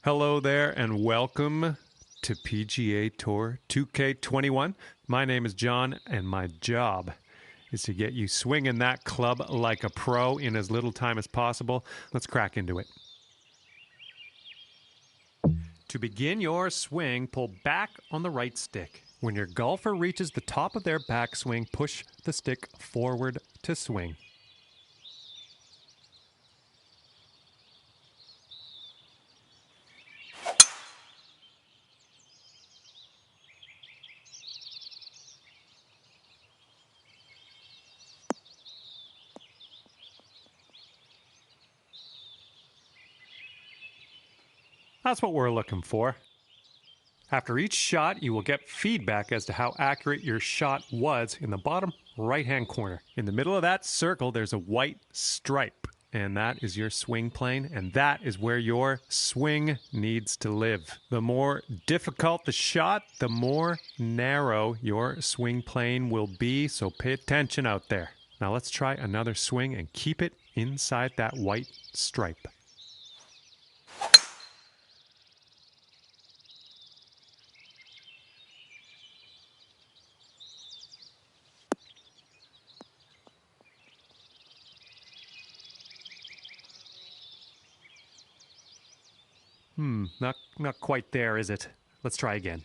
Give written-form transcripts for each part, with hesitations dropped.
Hello there and welcome to PGA Tour 2K21. My name is John and my job is to get you swinging that club like a pro in as little time as possible. Let's crack into it. To begin your swing, pull back on the right stick. When your golfer reaches the top of their backswing, push the stick forward to swing. That's what we're looking for. After each shot, you will get feedback as to how accurate your shot was in the bottom right-hand corner. In the middle of that circle, there's a white stripe, and that is your swing plane, and that is where your swing needs to live. The more difficult the shot, the more narrow your swing plane will be, so pay attention out there. Now let's try another swing and keep it inside that white stripe. Not quite there, is it? Let's try again.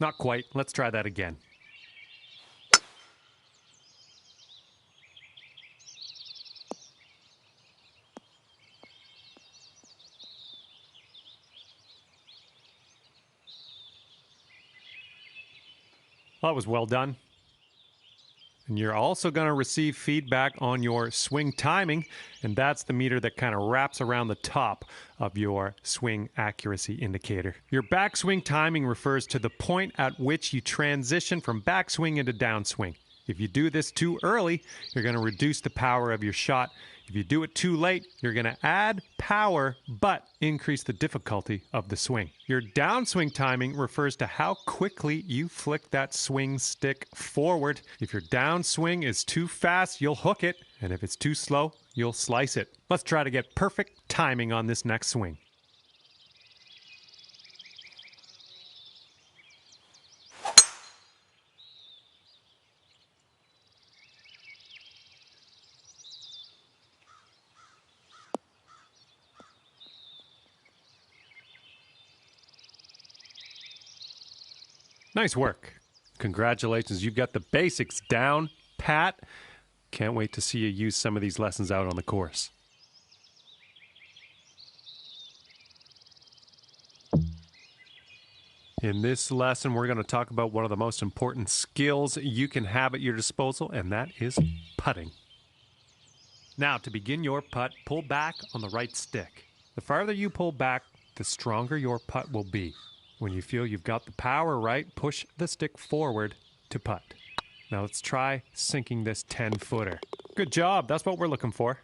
Not quite. Let's try that again. That was well done. And you're also going to receive feedback on your swing timing, and that's the meter that kind of wraps around the top of your swing accuracy indicator. Your backswing timing refers to the point at which you transition from backswing into downswing. If you do this too early, you're going to reduce the power of your shot. If you do it too late, you're going to add power but increase the difficulty of the swing. Your downswing timing refers to how quickly you flick that swing stick forward. If your downswing is too fast, you'll hook it, and if it's too slow, you'll slice it. Let's try to get perfect timing on this next swing. Nice work. Congratulations, you've got the basics down pat. Can't wait to see you use some of these lessons out on the course. In this lesson, we're going to talk about one of the most important skills you can have at your disposal, and that is putting. Now, to begin your putt, pull back on the right stick. The farther you pull back, the stronger your putt will be. When you feel you've got the power right, push the stick forward to putt. Now let's try sinking this 10-footer. Good job. That's what we're looking for.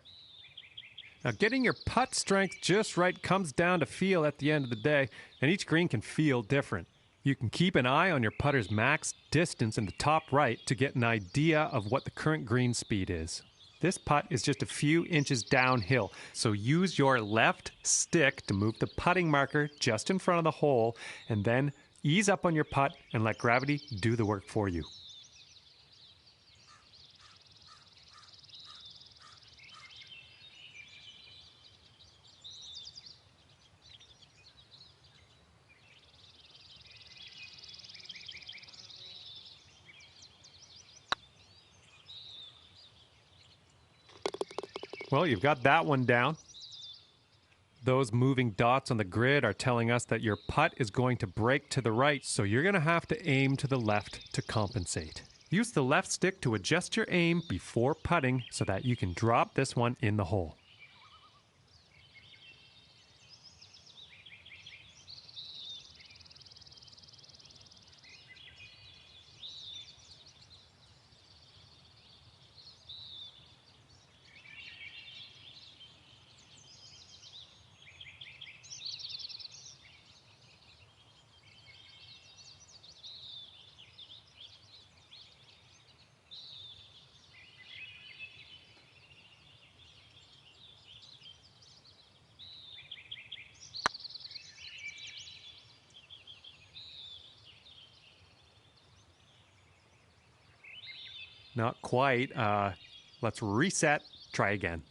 Now getting your putt strength just right comes down to feel at the end of the day, and each green can feel different. You can keep an eye on your putter's max distance in the top right to get an idea of what the current green speed is. This putt is just a few inches downhill, so use your left stick to move the putting marker just in front of the hole, and then ease up on your putt and let gravity do the work for you. Well, you've got that one down. Those moving dots on the grid are telling us that your putt is going to break to the right, so you're going to have to aim to the left to compensate. Use the left stick to adjust your aim before putting so that you can drop this one in the hole. not quite. Let's reset. Try again.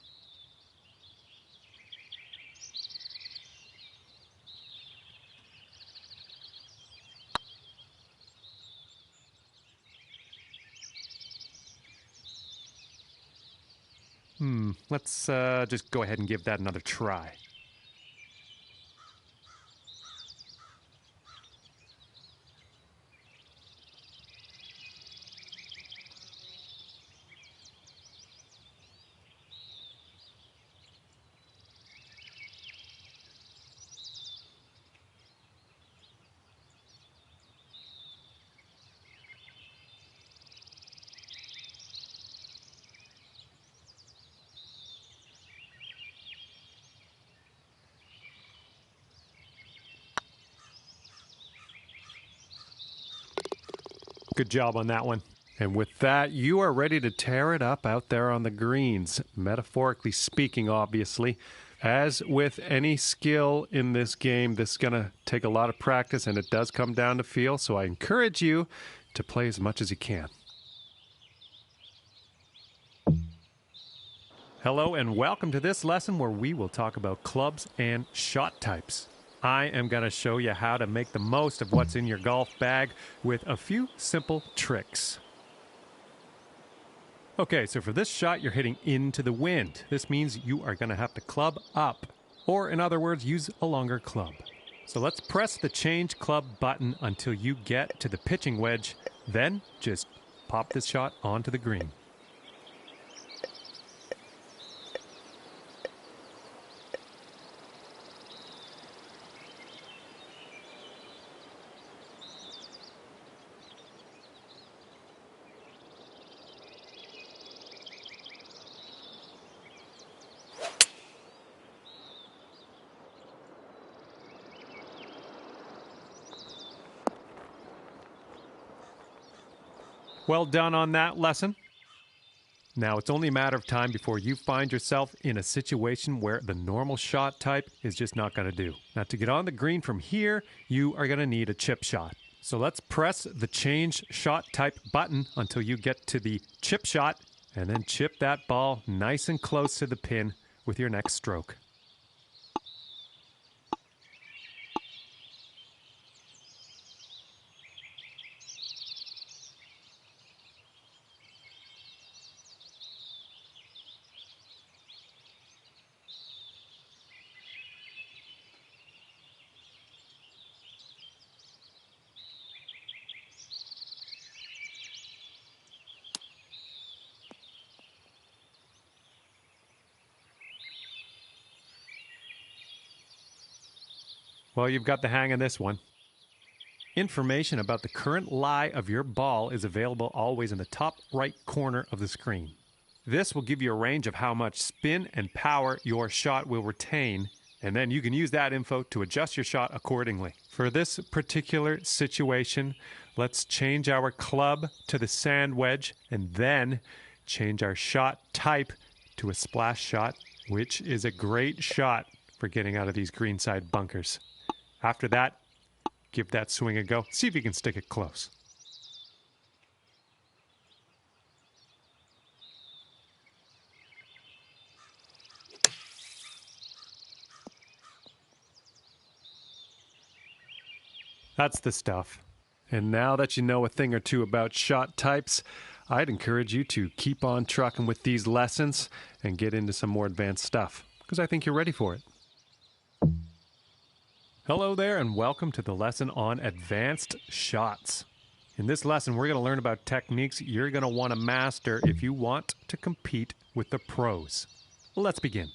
Let's just go ahead and give that another try. Good job on that one. And with that, you are ready to tear it up out there on the greens, metaphorically speaking, obviously. As with any skill in this game, this is going to take a lot of practice, and it does come down to feel, so I encourage you to play as much as you can. Hello, and welcome to this lesson where we will talk about clubs and shot types. I am going to show you how to make the most of what's in your golf bag with a few simple tricks. Okay, so for this shot, you're hitting into the wind. This means you are going to have to club up, or in other words, use a longer club. So let's press the change club button until you get to the pitching wedge, then just pop this shot onto the green. Well done on that lesson. Now, it's only a matter of time before you find yourself in a situation where the normal shot type is just not going to do. Now, to get on the green from here, you are going to need a chip shot. So let's press the change shot type button until you get to the chip shot, and then chip that ball nice and close to the pin with your next stroke. Well, you've got the hang of this one. Information about the current lie of your ball is available always in the top right corner of the screen. This will give you a range of how much spin and power your shot will retain, and then you can use that info to adjust your shot accordingly. For this particular situation, let's change our club to the sand wedge and then change our shot type to a splash shot, which is a great shot for getting out of these greenside bunkers. After that, give that swing a go. See if you can stick it close. That's the stuff. And now that you know a thing or two about shot types, I'd encourage you to keep on trucking with these lessons and get into some more advanced stuff, because I think you're ready for it. Hello there, and welcome to the lesson on advanced shots. In this lesson, we're going to learn about techniques you're going to want to master if you want to compete with the pros. Let's begin.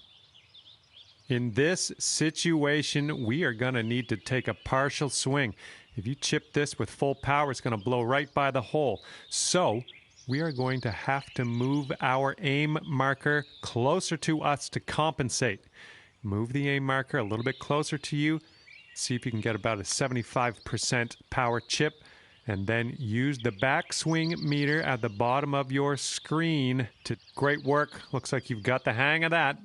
In this situation, we are going to need to take a partial swing. If you chip this with full power, it's going to blow right by the hole. So we are going to have to move our aim marker closer to us to compensate. Move the aim marker a little bit closer to you. See if you can get about a 75% power chip, and then use the backswing meter at the bottom of your screen. Great work. Looks like you've got the hang of that.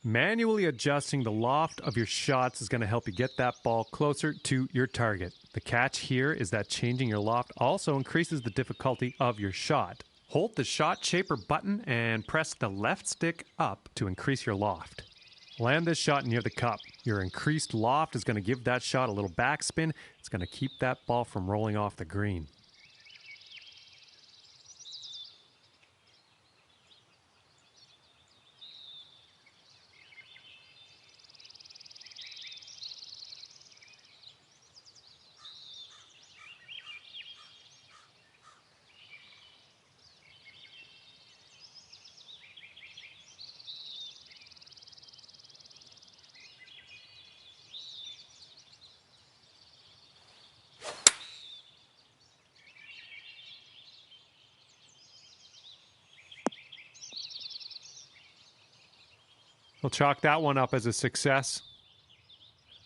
Manually adjusting the loft of your shots is going to help you get that ball closer to your target. The catch here is that changing your loft also increases the difficulty of your shot. Hold the shot shaper button and press the left stick up to increase your loft. Land this shot near the cup. Your increased loft is going to give that shot a little backspin. It's going to keep that ball from rolling off the green. We'll chalk that one up as a success.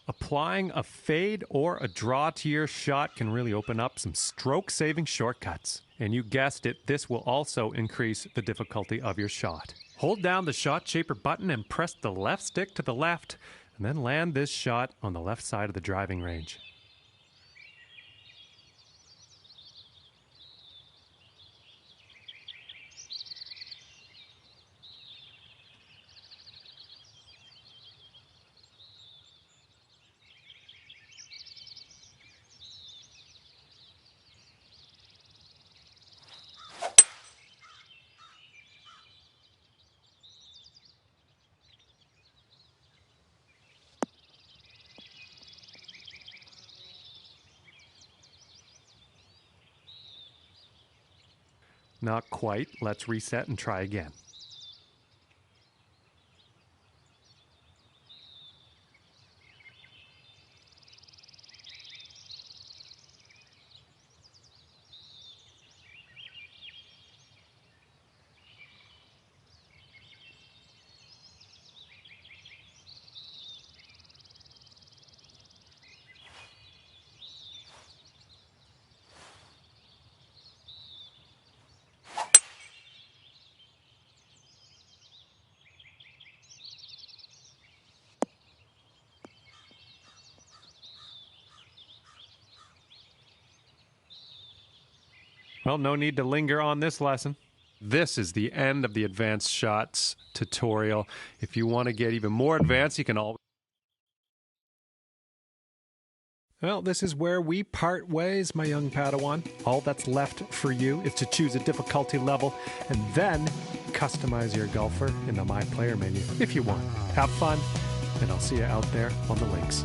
Applying a fade or a draw to your shot can really open up some stroke-saving shortcuts. And you guessed it, this will also increase the difficulty of your shot. Hold down the shot shaper button and press the left stick to the left, and then land this shot on the left side of the driving range. Not quite. Let's reset and try again. Well, no need to linger on this lesson. This is the end of the advanced shots tutorial. If you want to get even more advanced, you can always... Well, this is where we part ways, my young Padawan. All that's left for you is to choose a difficulty level and then customize your golfer in the My Player menu if you want. Have fun, and I'll see you out there on the links.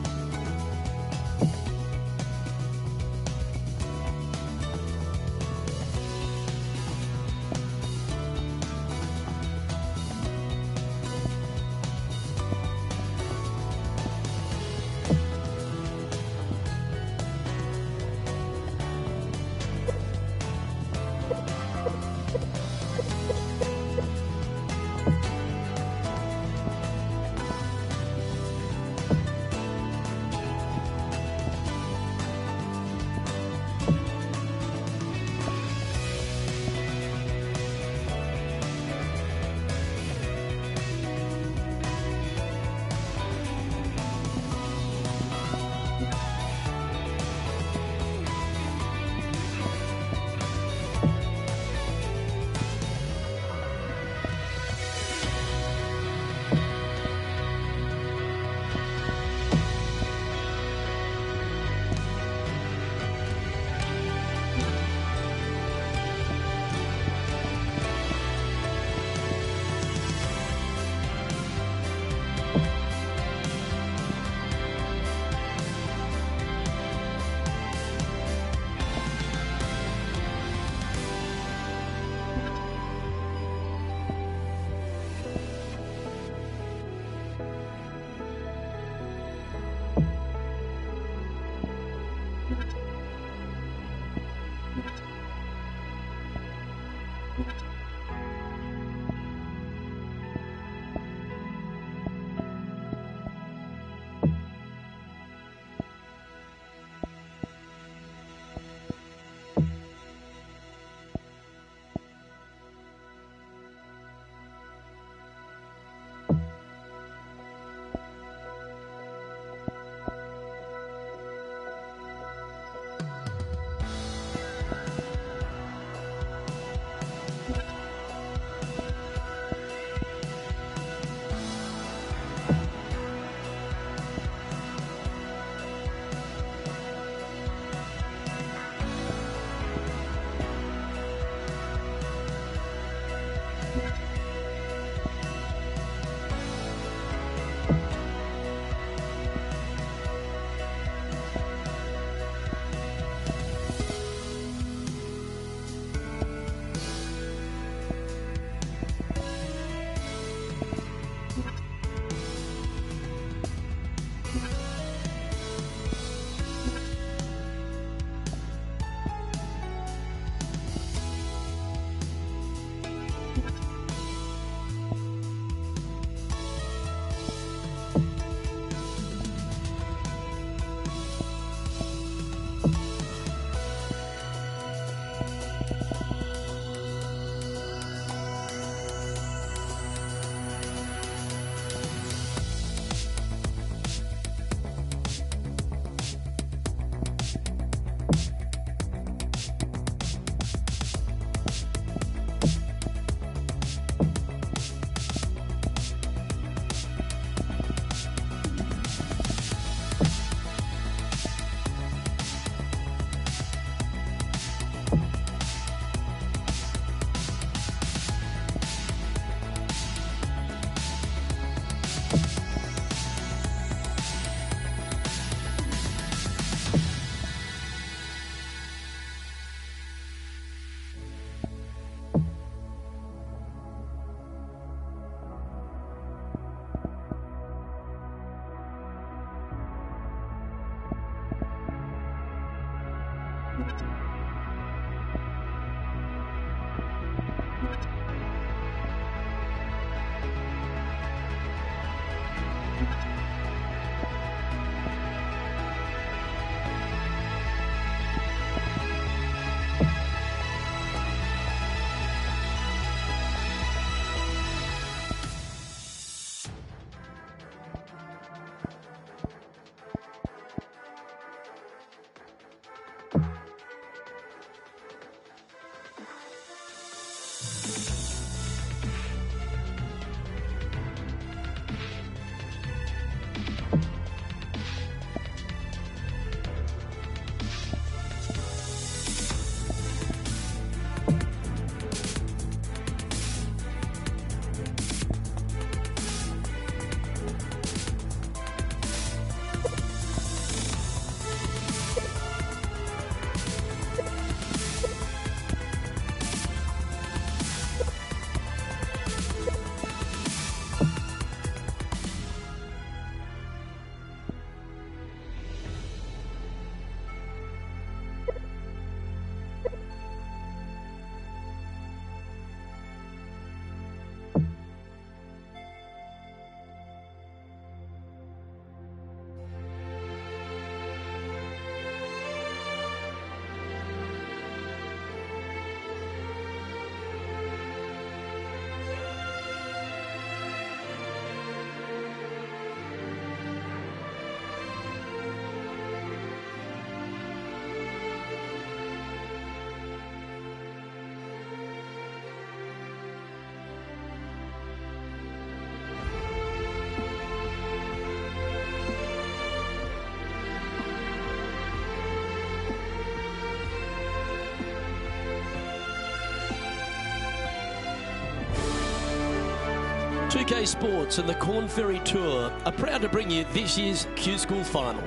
2K Sports and the Corn Ferry Tour are proud to bring you this year's Q School Final.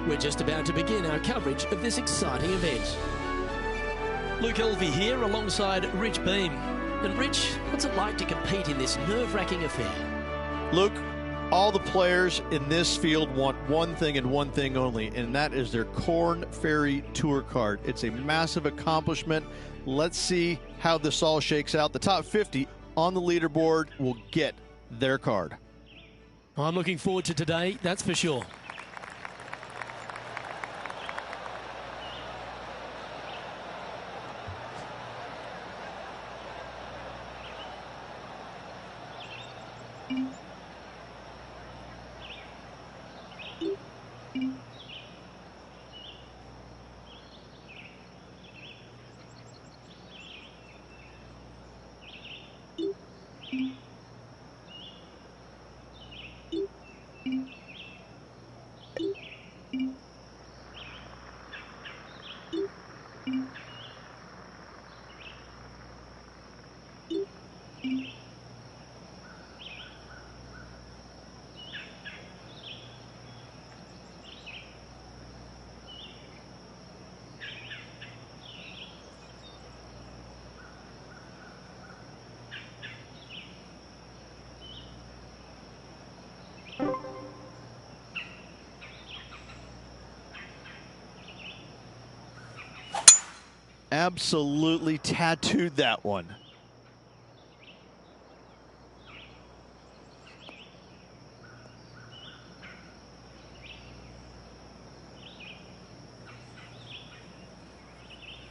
We're just about to begin our coverage of this exciting event. Luke Elvey here alongside Rich Beam. And Rich, what's it like to compete in this nerve-wracking affair? Luke, all the players in this field want one thing and one thing only, and that is their Corn Ferry Tour card. It's a massive accomplishment. Let's see how this all shakes out. The top 50 on the leaderboard will get their card. I'm looking forward to today, that's for sure. Absolutely tattooed that one.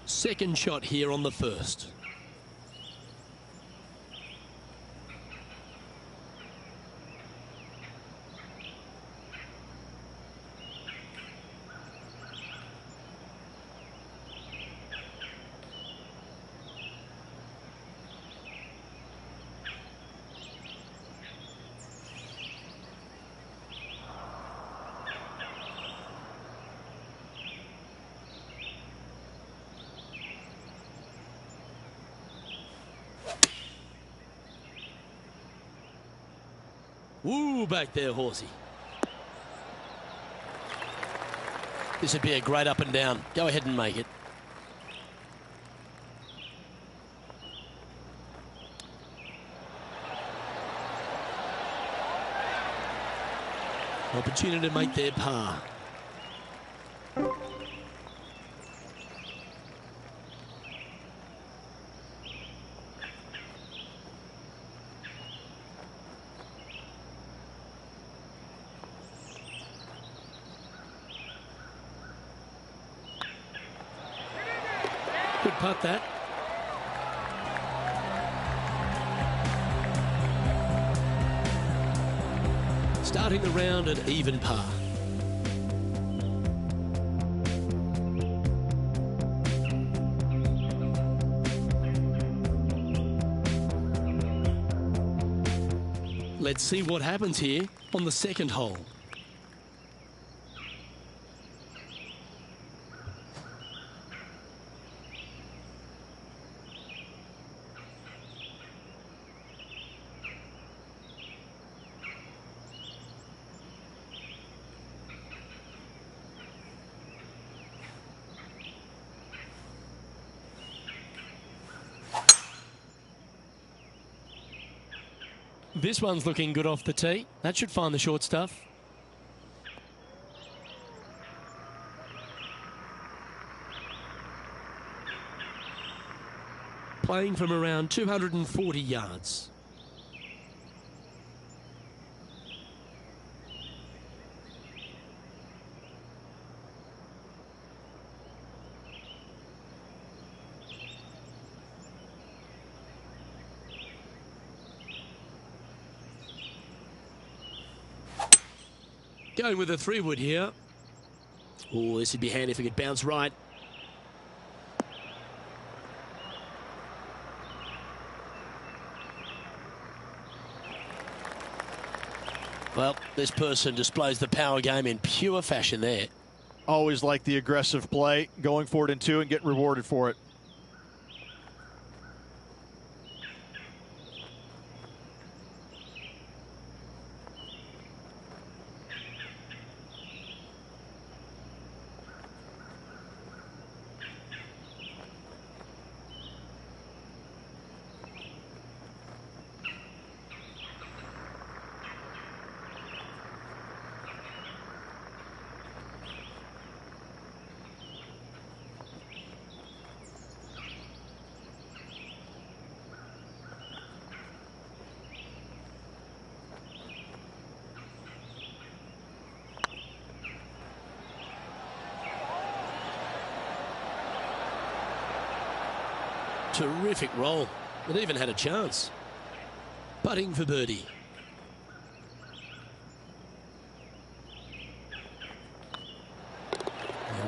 Second shot here on the first. Woo, back there, horsey. This would be a great up and down. Go ahead and make it. Opportunity to make their par. Good putt, that. Starting the round at even par. Let's see what happens here on the second hole. This one's looking good off the tee. That should find the short stuff. Playing from around 240 yards. Going with a 3-wood here. Oh, this would be handy if it could bounce right. Well, this person displays the power game in pure fashion there. Always like the aggressive play, going for it in 2 and getting rewarded for it. Terrific roll. It even had a chance. Putting for birdie.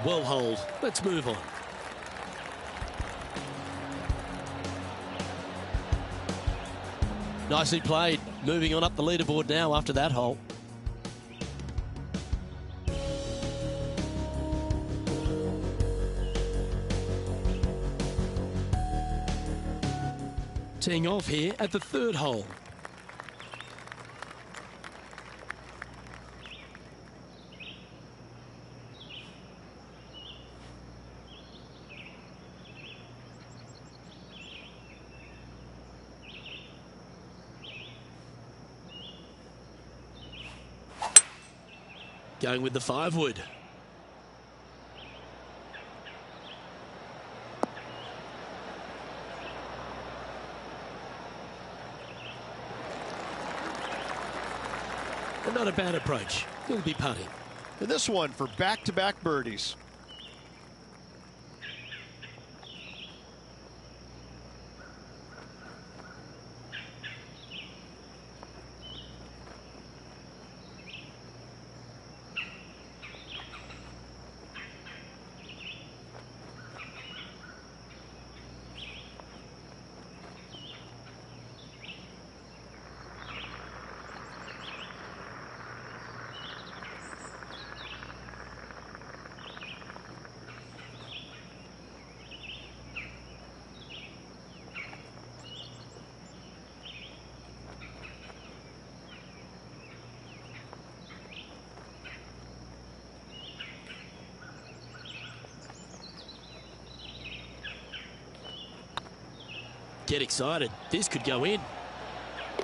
Well holed. Let's move on. Nicely played. Moving on up the leaderboard now after that hole. Teeing off here at the 3rd hole. Going with the 5-wood. Not a bad approach. He'll be putting. And this one for back-to-back birdies. Get excited. This could go in.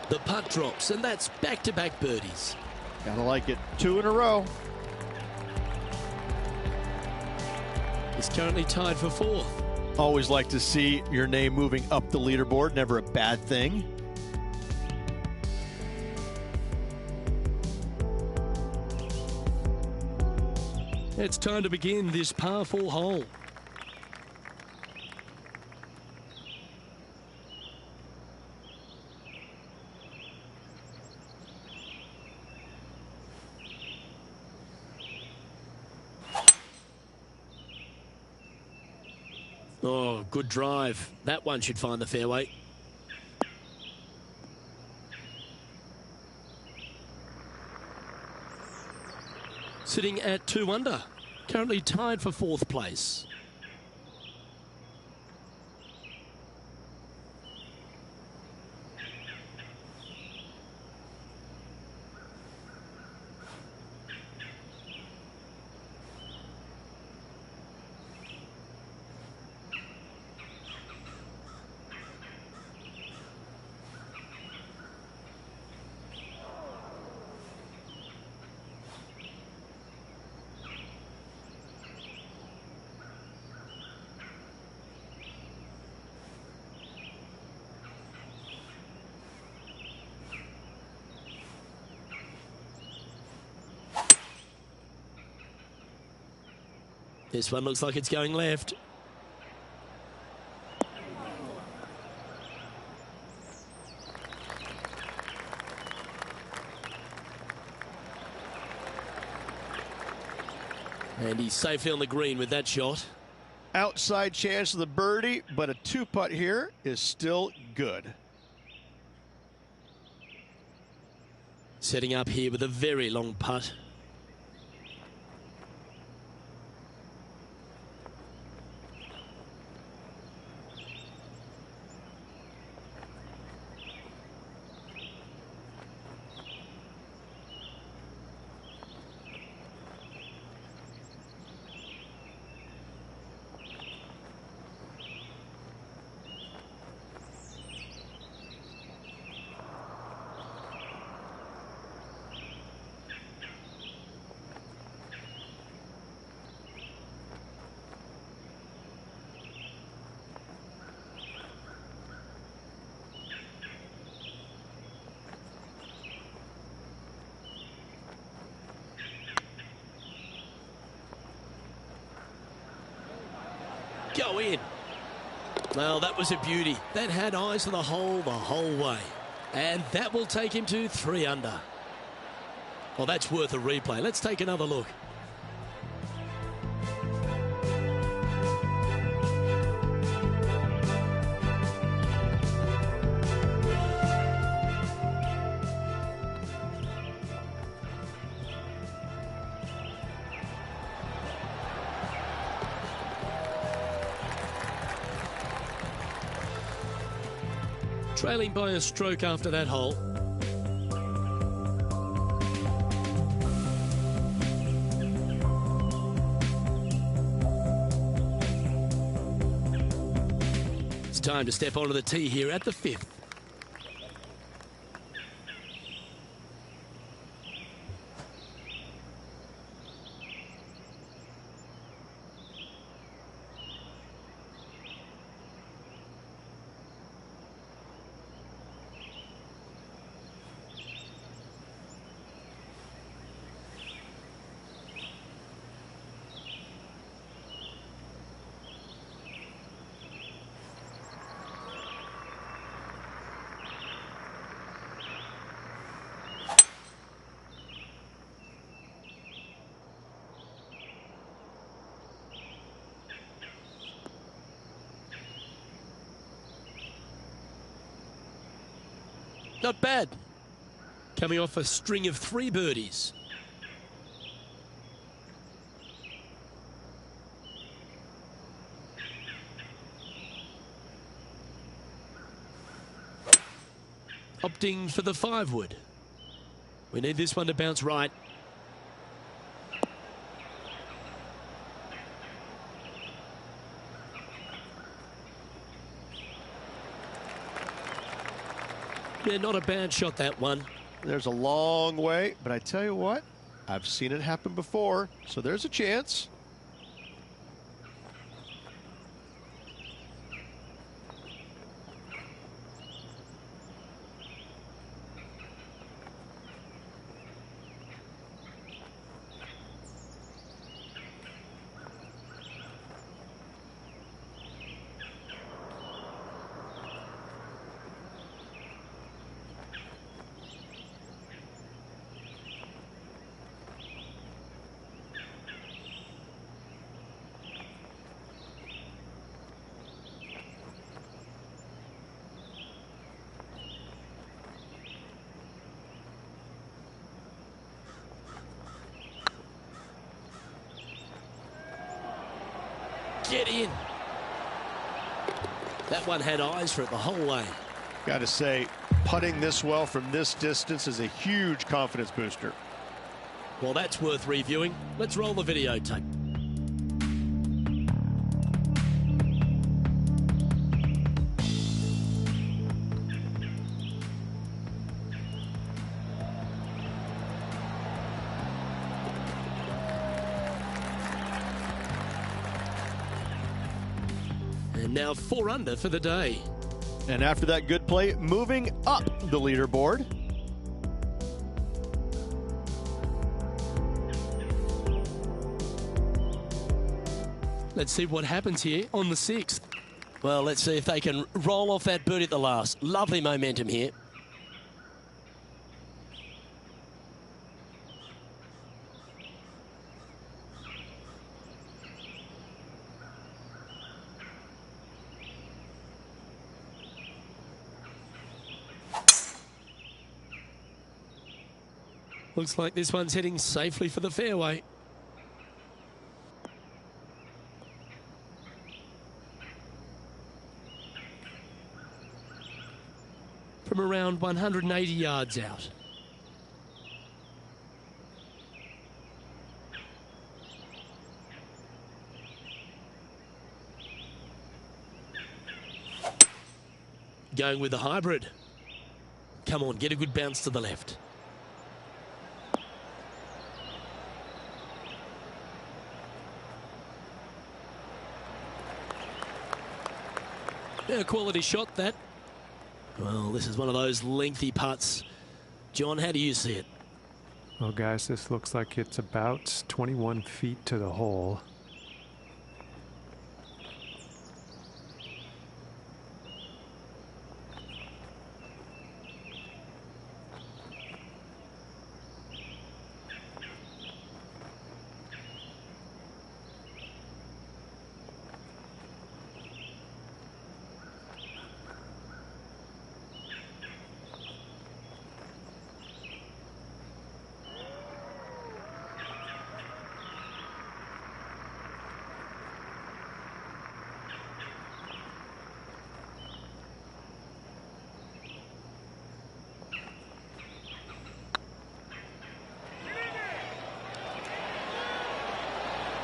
The putt drops, and that's back-to-back birdies. Gotta like it. 2 in a row. He's currently tied for 4th. Always like to see your name moving up the leaderboard. Never a bad thing. It's time to begin this par 4 hole. Oh, good drive. That one should find the fairway. Sitting at 2 under. Currently tied for 4th place. This one looks like it's going left. And he's safely on the green with that shot. Outside chance of the birdie, but a 2-putt here is still good. Setting up here with a very long putt. Go in. Well, that was a beauty. That had eyes for the whole way. And that will take him to 3 under. Well, that's worth a replay. Let's take another look. Trailing by a stroke after that hole. It's time to step onto the tee here at the 5th. Not bad. Coming off a string of 3 birdies. Opting for the 5-wood. We need this one to bounce right. Yeah, not a bad shot, that one. There's a long way, but I tell you what, I've seen it happen before, so there's a chance. get in. That one had eyes for it the whole way. Got to say, putting this well from this distance is a huge confidence booster. Well, that's worth reviewing. Let's roll the videotape. And now 4 under for the day. And after that good play, moving up the leaderboard. Let's see what happens here on the 6th. Well, let's see if they can roll off that birdie at the last. Lovely momentum here. Looks like this one's heading safely for the fairway. From around 180 yards out. Going with the hybrid. Come on, get a good bounce to the left. A quality shot, that. Well, this is one of those lengthy putts. John, how do you see it? Well, guys, this looks like it's about 21 feet to the hole.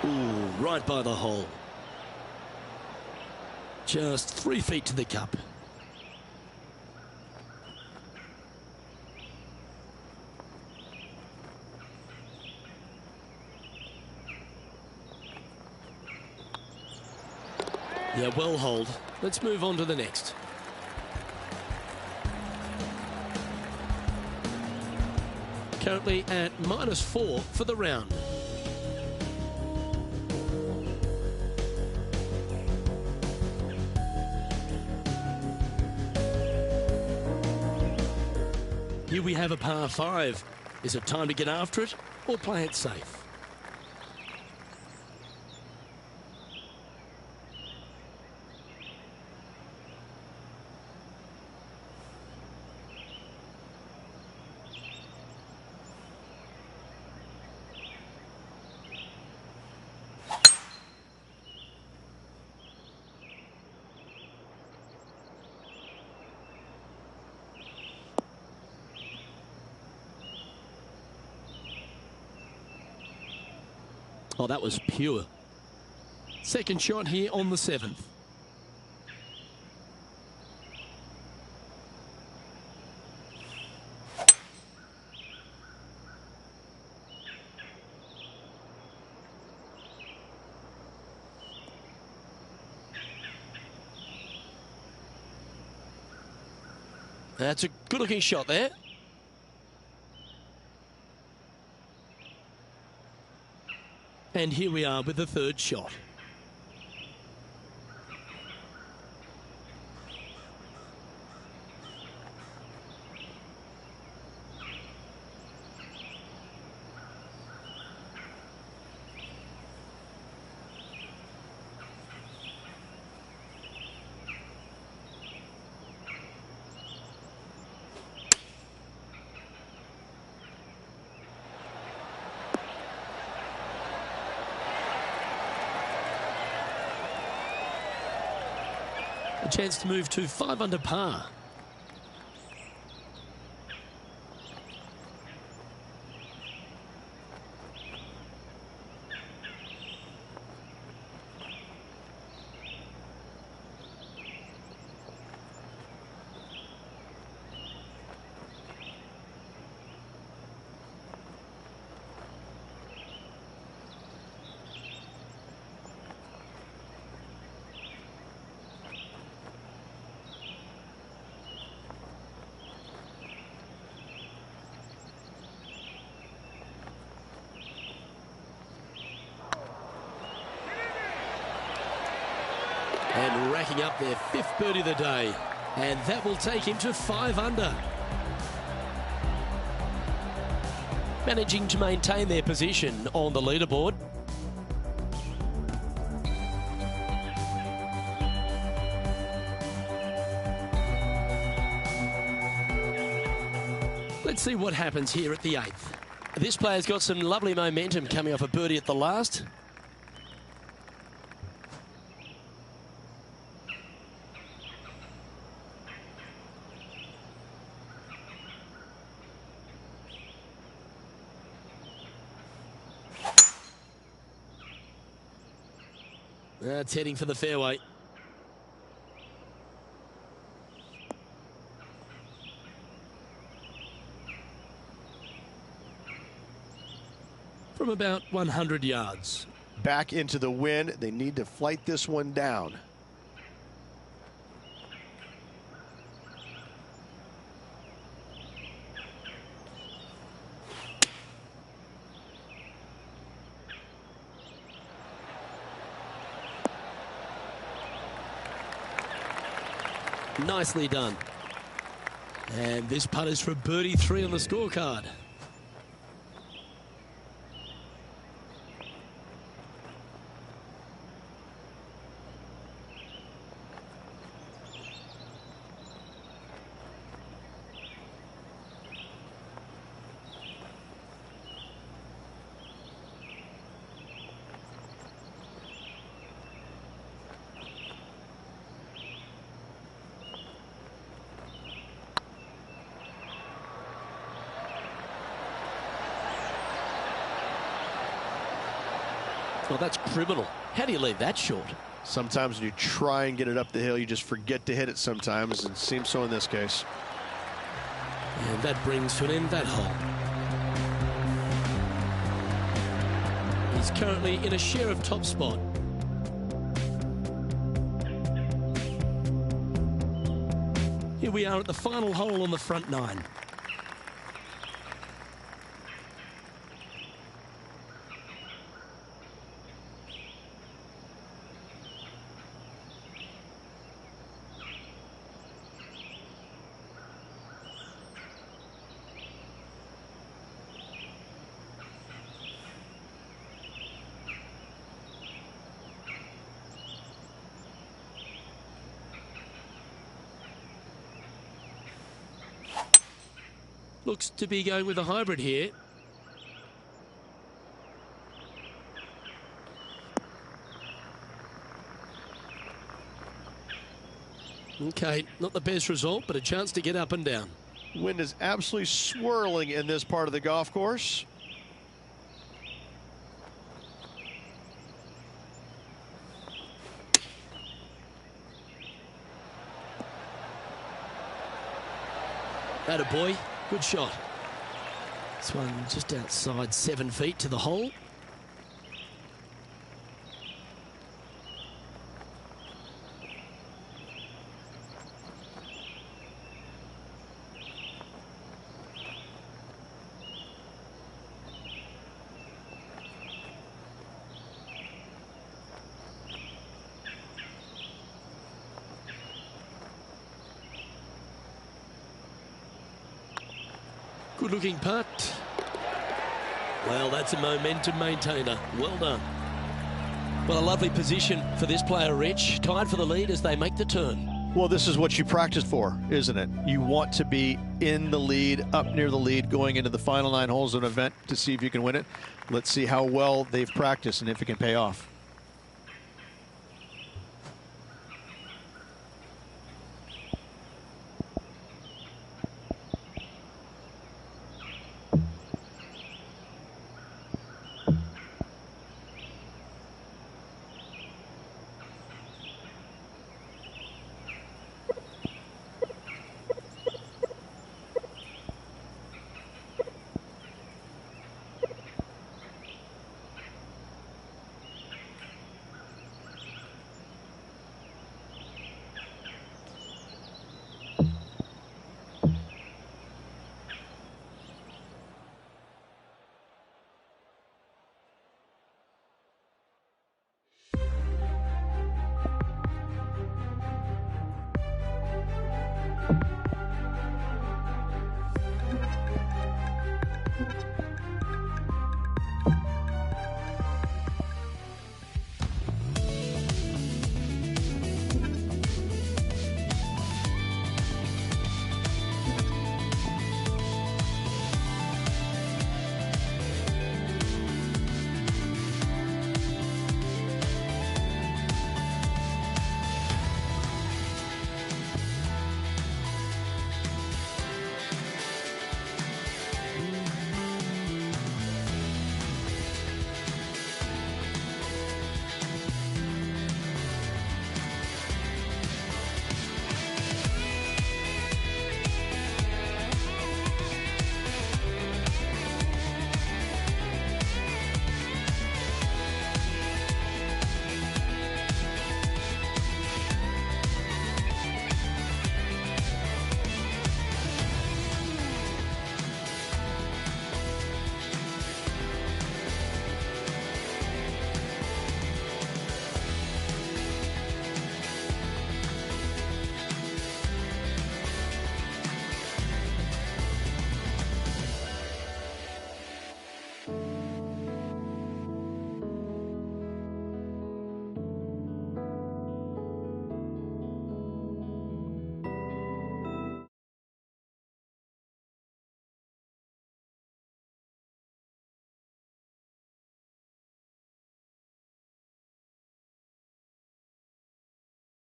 Ooh, right by the hole. Just 3 feet to the cup. Yeah, well holed. Let's move on to the next. Currently at -4 for the round. Here we have a par 5. Is it time to get after it or play it safe? Oh, that was pure. Second shot here on the 7th. That's a good-looking shot there. And here we are with the third shot. A chance to move to 5 under par. And racking up their 5th birdie of the day. And that will take him to 5 under. Managing to maintain their position on the leaderboard. Let's see what happens here at the 8th. This player's got some lovely momentum coming off a birdie at the last. That's heading for the fairway. From about 100 yards. Back into the wind. They need to flight this one down. Nicely done. And this putt is for birdie 3 on the scorecard. Well, that's criminal. How do you leave that short? Sometimes when you try and get it up the hill, you just forget to hit it sometimes, and it seems so in this case. And that brings to an end that hole. He's currently in a share of top spot. Here we are at the final hole on the front 9. Looks to be going with a hybrid here. Okay, not the best result, but a chance to get up and down. Wind is absolutely swirling in this part of the golf course. Atta boy, good shot. This one just outside 7 feet to the hole. Good looking putt. Well, that's a momentum maintainer. Well done. Well, a lovely position for this player, Rich. Tied for the lead as they make the turn. Well, this is what you practiced for, isn't it? You want to be in the lead, up near the lead, going into the final 9 holes of an event to see if you can win it. Let's see how well they've practiced and if it can pay off.